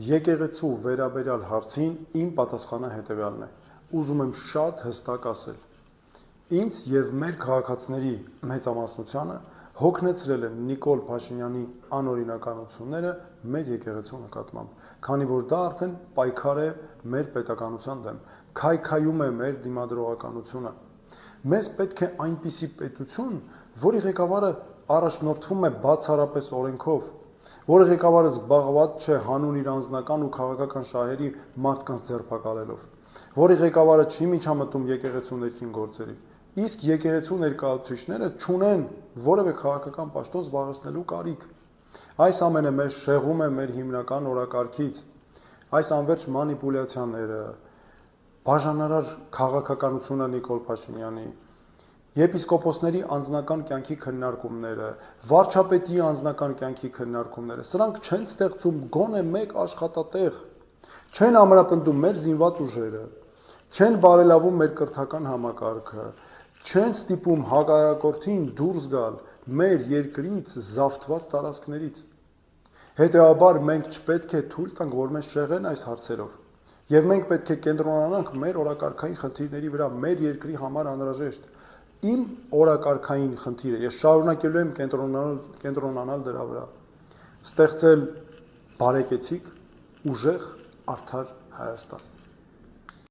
Եկեղեցու վերաբերյալ հարցին իմ պատասխանը հետևյալն է։ Ուզում եմ շատ հստակ ասել։ Ինձ եւ մեր քաղաքացիների մեծամասնությանը հոգնեցրել են Նիկոլ Փաշինյանի անօրինականությունները մեր եկեղեցու նկատմամբ, քանի որ դա արդեն պայքար է մեր պետականության դեմ, քայքայում է մեր դիմադրողականությունը։ Մեզ պետք է այնպիսի պետություն, որի ղեկավարը առաջնորդվում է բացառապես օրենքով, որը ղեկավարը զբաղված չէ հանուն իր անձնական ու քաղաքական շահերի մարդկանց ձերբակալելով, որի ղեկավարը չի միջամտում եկեղեցու ներքին գործերի, իսկ եկեղեցու ներկայացուցիչները չունեն որևէ քաղաքական պաշտոն զբաղեցնելու կարիք։ Այս ամենը մեզ շեղում է մեր հիմնական օրակարգից, այս անվերջ մանիպուլյացիաները, բաժանարար քաղաքականությունը Նիկոլ Փաշինյանի, եպիսկոպոսների անձնական կյանքի քննարկումները, վարչապետի անձնական կյանքի քննարկումները, սրանք չեն ստեղծում գոնե մեկ աշխատատեղ, չեն ամրապնդում մեր զինված ուժերը, չեն բարելավում մեր կրթական համակարգը, չեն ստիպում հակառակորդին դուրս գալ մեր երկրից զավթված տարածքներից։ Հետևաբար մենք չպետք է թույլ տանք, որ մեզ շեղեն այս հարցերով, եւ մենք պետք է կենտրոնանանք մեր օրակարգային խնդիրների վրա, մեր երկրի համար անհրաժեշտ։ Իմ օրակարգային խնդիրը, ես շարունակելու եմ կենտրոնանալ դրա վրա, ստեղծել բարեկեցիկ, ուժեղ, արդար Հայաստան։